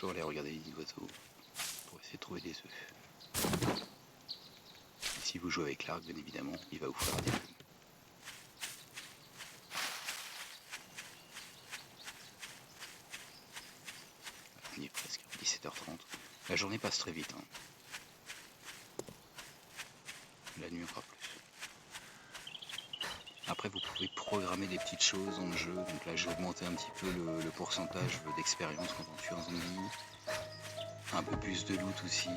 toujours aller regarder les nids d'oiseaux pour essayer de trouver des œufs. Et si vous jouez avec l'arc, bien évidemment, il va vous faire des plumes. On y est presque, 17h30. La journée passe très vite. La nuit encore plus. Après, vous pouvez programmer des petites choses dans le jeu. Donc là, j'ai augmenté un petit peu le pourcentage d'expérience quand on tue un zombie. Un peu plus de loot aussi.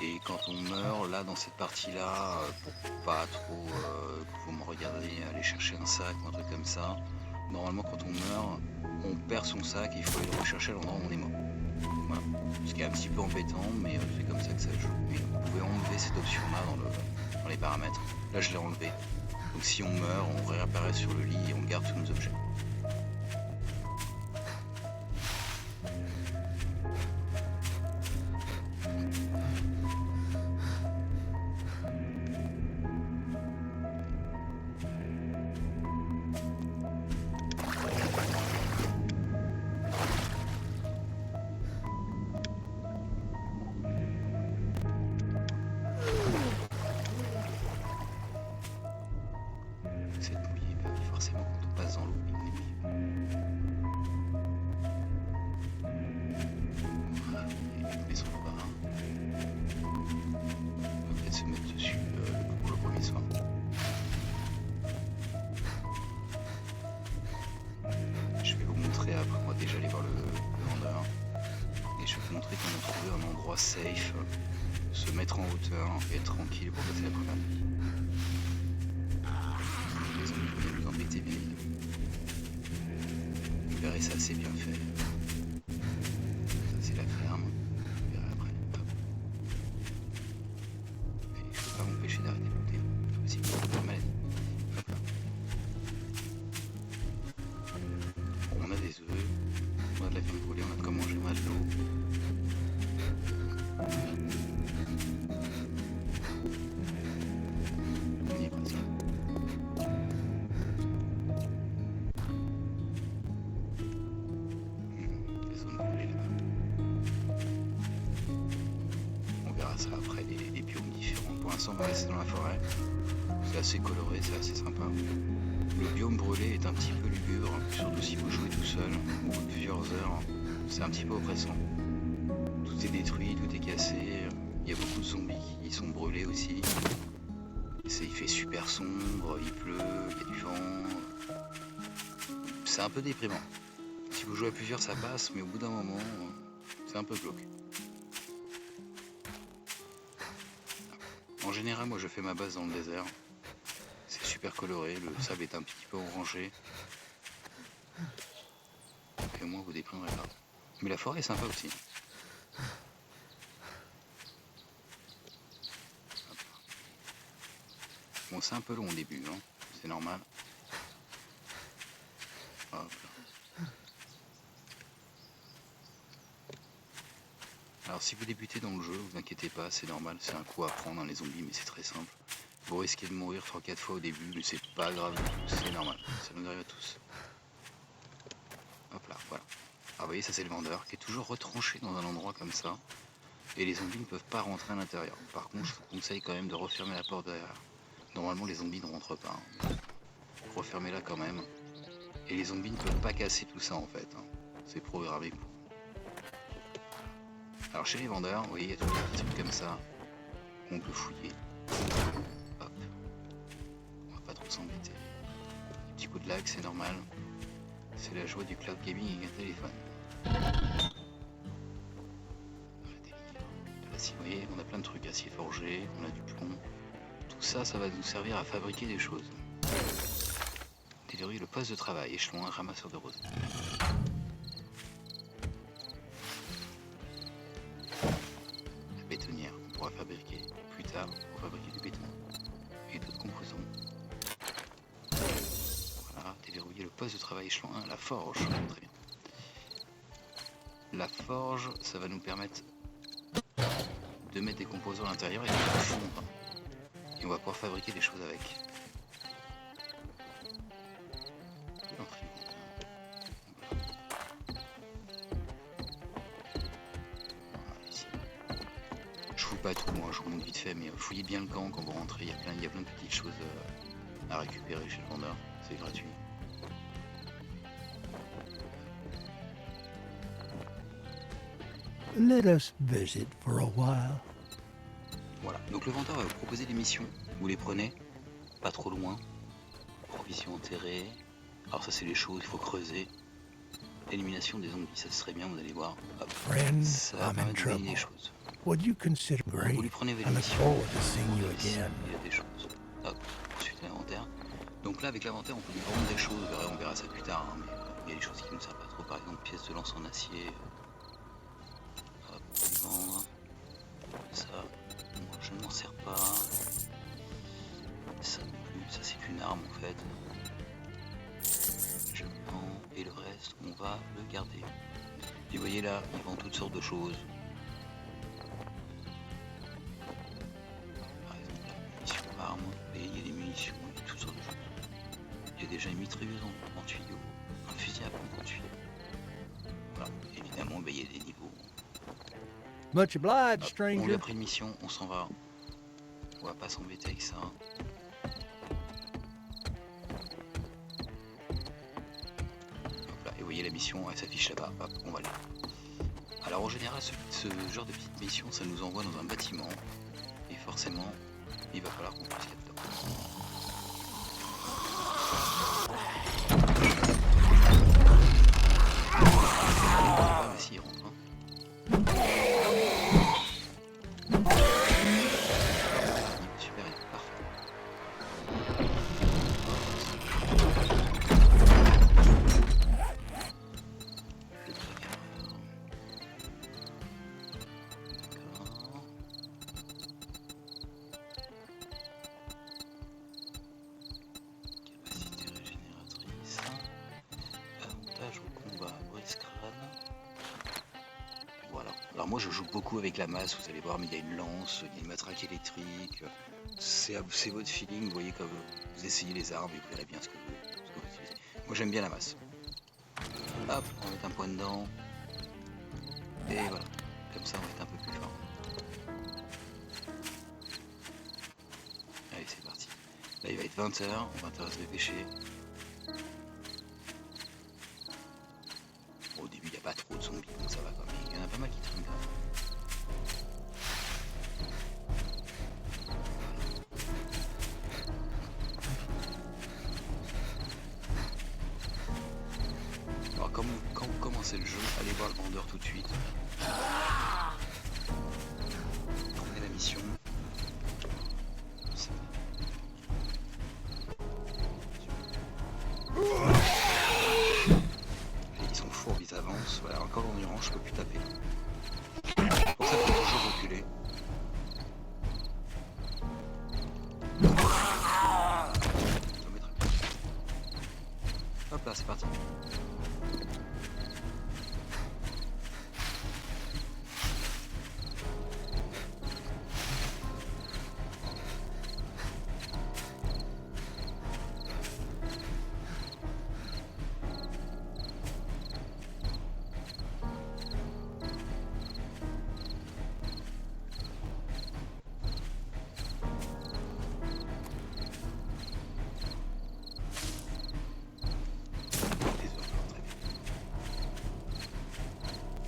Et quand on meurt, là, dans cette partie-là, pour pas trop que vous me regardez aller chercher un sac ou un truc comme ça, normalement, quand on meurt, on perd son sac et il faut aller le rechercher à l'endroit où on est mort. Voilà. Ce qui est un petit peu embêtant, mais c'est comme ça que ça joue. Et vous pouvez enlever cette option-là dans les paramètres. Là, je l'ai enlevé. Donc si on meurt, on réapparaît sur le lit et on garde tous nos objets. Cette mouillée, forcément quand on passe dans l'eau, il est mouillé. Voilà, il y a une maison là-bas. On va peut-être se mettre dessus pour le premier soir. Je vais vous montrer après, on va déjà aller voir le vendeur. Et je vais vous montrer comment trouver un endroit safe, se mettre en hauteur et être tranquille pour passer la première nuit. Les zombies viennent nous embêter bien évidemment. Vous verrez, c'est assez bien fait. Ça c'est la ferme. Vous verrez après. Hop. Et je ne peux pas m'empêcher d'arrêter de looter. Pas possible. Maladie. Hop là. Bon, on a des œufs. On a de la viande brûlée. On a de quoi manger. On a de l'eau. On y est presque. Des zones brûlées là-bas. On verra ça après, les biomes différents. Pour l'instant, on va rester dans la forêt. C'est assez coloré, c'est assez sympa. Le biome brûlé est un petit peu lugubre, surtout si vous jouez tout seul, au bout de plusieurs heures. C'est un petit peu oppressant. Tout est détruit, tout est cassé. Il y a beaucoup de zombies qui sont brûlés aussi. Il fait super sombre, il pleut, il y a du vent. C'est un peu déprimant. Si vous jouez à plusieurs, ça passe, mais au bout d'un moment, c'est un peu glauque. En général, moi je fais ma base dans le désert. C'est super coloré, le sable est un petit peu orangé. Et au moins vous déprimerez pas. Mais la forêt est sympa aussi. Bon, c'est un peu long au début, hein. C'est normal. Hop là. Alors si vous débutez dans le jeu, vous inquiétez pas, c'est normal, c'est un coup à prendre dans les zombies, mais c'est très simple. Vous risquez de mourir 3-4 fois au début, mais c'est pas grave du tout, c'est normal, ça nous arrive à tous. Hop là, voilà. Alors vous voyez, ça c'est le vendeur qui est toujours retranché dans un endroit comme ça. Et les zombies ne peuvent pas rentrer à l'intérieur. Par contre, je vous conseille quand même de refermer la porte derrière. Normalement, les zombies ne rentrent pas. Refermez-la quand même. Et les zombies ne peuvent pas casser tout ça en fait. C'est programmé pour. Alors chez les vendeurs, vous voyez, il y a toujours des petits trucs comme ça qu'on peut fouiller. Hop. On va pas trop s'embêter. Des petits coups de lag, c'est normal. C'est la joie du cloud gaming avec un téléphone. Là, si vous voyez, on a plein de trucs, acier forgé, on a du plomb. Tout ça, ça va nous servir à fabriquer des choses. Déverrouiller le poste de travail, échelon 1, ramasseur de roses. La bétonnière, on pourra fabriquer plus tard pour fabriquer du béton et d'autres composants. Voilà, déverrouiller le poste de travail échelon 1, la forge, très bien. La forge, ça va nous permettre de mettre des composants à l'intérieur et de les fondre. Et on va pouvoir fabriquer des choses avec. pas tout, moi je vous montre vite fait, mais fouillez bien le camp quand vous rentrez, il y a plein de petites choses à récupérer chez le vendeur, c'est gratuit. Let us visit for a while. Voilà, donc le vendeur va vous proposer des missions, vous les prenez, pas trop loin, provisions enterrées, alors ça c'est les choses, il faut creuser, élimination des zombies, ça serait bien, vous allez voir, hop, Friend, ça va I'm in permettre de gagner des trouble. choses. Would you consider Vous great? lui prenez vos I look missions, forward to seeing you ici, again. il y a des choses, hop, ensuite l'inventaire. Donc là avec l'inventaire on peut lui vendre des choses, on verra ça plus tard, hein, mais il y a des choses qui ne servent pas trop, par exemple pièces de lance en acier, hop, on peut lui vendre, ça, moi je ne m'en sers pas, ça non plus, ça c'est qu'une arme en fait, je le vends, et le reste on va le garder. Et vous voyez là, il vend toutes sortes de choses. Par exemple, la munition arme, et il y a des munitions, il y a toutes sortes de choses. Il y a déjà une mitrailleuse en tuyau, un fusil à pompe en tuyau. Voilà, évidemment, il y a des niveaux. Much obliged, Hop, on lui stranger. a pris une mission, on s'en va. On va pas s'embêter avec ça. Hop là, et vous voyez la mission, elle s'affiche là-bas, hop, on va là. Alors en général, ce genre de petite mission, ça nous envoie dans un bâtiment. Et forcément, il va falloir qu'on puisse là-dedans. Ah, mais si, il rentre. Hein. Super, parfait. Le trigger. D'accord. Capacité régénératrice. Avantage au combat, brise-crâne. Voilà. Alors moi je joue beaucoup avec la masse, vous allez voir, mais il y a une lance, il y a une matraque électrique. C'est votre feeling, vous voyez, quand vous essayez les armes et vous verrez bien ce que vous utilisez. Moi j'aime bien la masse. Hop, on va mettre un point dedans. Et voilà. Comme ça on va être un peu plus fort. Allez, c'est parti. Là il va être 20h, on va se dépêcher. Bon, au début il n'y a pas trop de zombies, donc ça va quand même. Il y en a pas mal qui traînent quand même. Alors quand vous commencez le jeu, allez voir le vendeur tout de suite. Prenez la mission. Ils sont fourbes, ils avancent. Voilà, encore l'endurance, je peux plus taper. C'est pour ça qu'il faut toujours reculer. Hop là, c'est parti.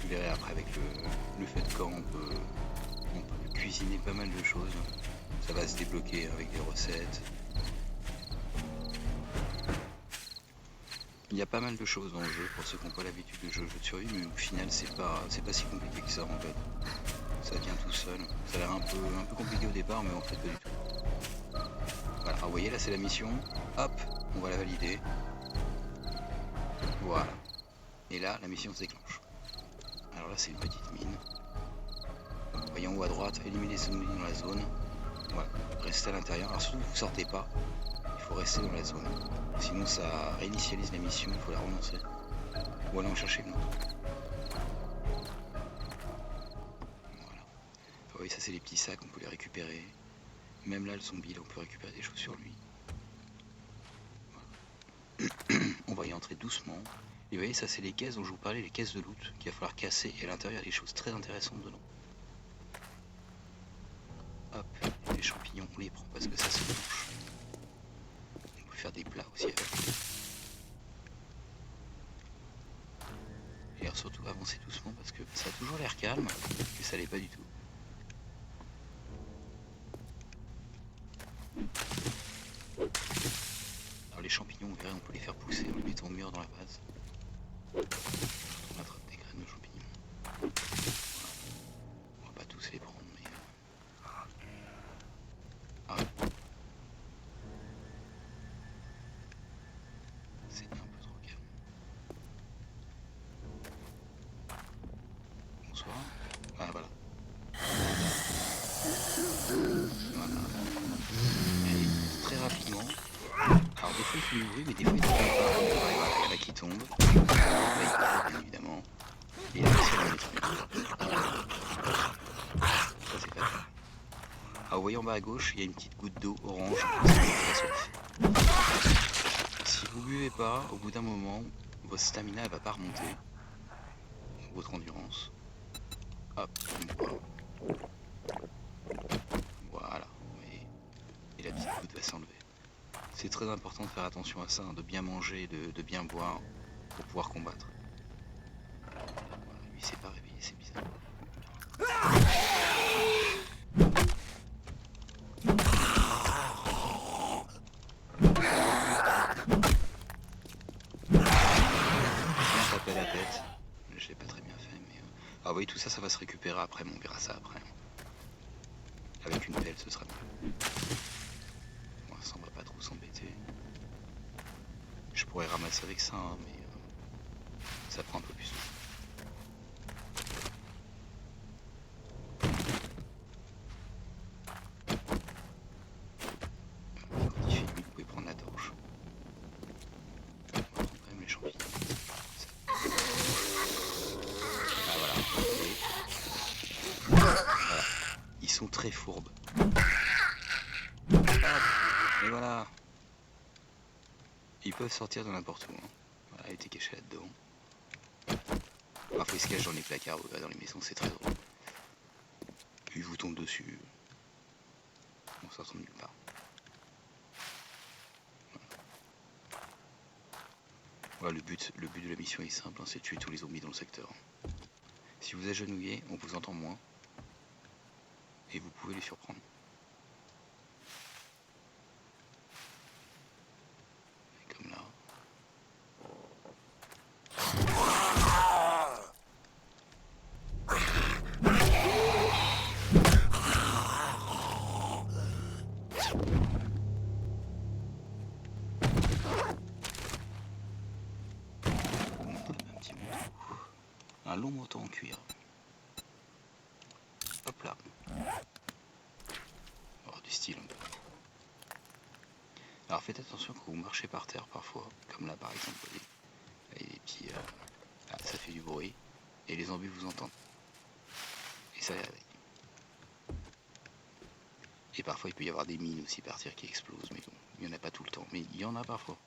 Vous verrez après avec le feu de camp, on peut cuisiner pas mal de choses. Ça va se débloquer avec des recettes. Il y a pas mal de choses dans le jeu pour ceux qui n'ont pas l'habitude de jouer au jeu de survie, mais au final c'est pas si compliqué que ça en fait. Ça vient tout seul. Ça a l'air un peu compliqué au départ, mais en fait pas du tout. Voilà, alors, vous voyez là c'est la mission. Hop, on va la valider. Voilà. Et là la mission se déclenche. Alors là c'est une petite mine. Voyez en haut à droite, éliminer les zombies dans la zone. Voilà, restez à l'intérieur. Alors surtout vous sortez pas, il faut rester dans la zone. Sinon ça réinitialise la mission, il faut la relancer. Ou aller en chercher une autre. Voilà. Vous voyez ça c'est les petits sacs, on peut les récupérer. Même là le zombie, là, on peut récupérer des choses sur lui. Voilà. On va y entrer doucement. Et vous voyez ça c'est les caisses dont je vous parlais, les caisses de loot qu'il va falloir casser. Et à l'intérieur il y a des choses très intéressantes dedans. champignons, on les prend parce que ça se mange. On peut faire des plats aussi avec. Et alors surtout avancer doucement parce que ça a toujours l'air calme, mais ça l'est pas du tout. Alors les champignons, vous verrez, on peut les faire pousser en les mettant au mur dans la base. On attrape des graines de champignons. Voilà. On va pas tous les prendre, mais... Ah ouais. C'est un peu trop calme. Bonsoir. Ah voilà. Voilà. Et très rapidement. Alors des fois il fait du bruit, mais des fois il tombe pas. Et voilà, il y en a qui tombent. Là il part, bien évidemment. Et là c'est la méthode. Ça c'est fatal. Alors vous voyez en bas à gauche, il y a une petite goutte d'eau orange. C'est la soif. Si vous buvez pas, au bout d'un moment, votre stamina elle va pas remonter. Votre endurance. Hop, on boit. Voilà. Vous voyez. Et la petite goutte va s'enlever. C'est très important de faire attention à ça, hein, de bien manger, de bien boire pour pouvoir combattre. Voilà, lui il s'est pas réveillé, c'est bizarre. Bien taper la tête. Je l'ai pas très bien fait, mais... Ah oui, tout ça, ça va se récupérer après, mais on verra ça après. Avec une pelle, ce sera mieux. Pour l'instant, on va pas trop s'embêter. Je pourrais ramasser avec ça, hein, mais ça prend un peu plus de temps. Quand il fait nuit, vous pouvez prendre la torche. On va prendre quand même les champignons. Ah voilà, voilà. Ils sont très fourbes. Hop, et voilà. Ils peuvent sortir de n'importe où. Hein. Voilà, il était caché là-dedans. Parfois ils se cachent dans les placards, dans les maisons, c'est très drôle. Puis ils vous tombent dessus. On s'en sort nulle part. Voilà, le but de la mission est simple, hein, c'est de tuer tous les zombies dans le secteur. Si vous agenouillez, on vous entend moins. Et vous pouvez les surprendre. Et comme là. Un petit manteau. Un long manteau en cuir. Hop là. Oh, du style un peu. Alors faites attention quand vous marchez par terre parfois, comme là par exemple, vous voyez, il y a des petits... Ah, ça fait du bruit, et les zombies vous entendent. Et ça les réveille. Et parfois il peut y avoir des mines aussi par terre qui explosent, mais bon, il n'y en a pas tout le temps, mais il y en a parfois.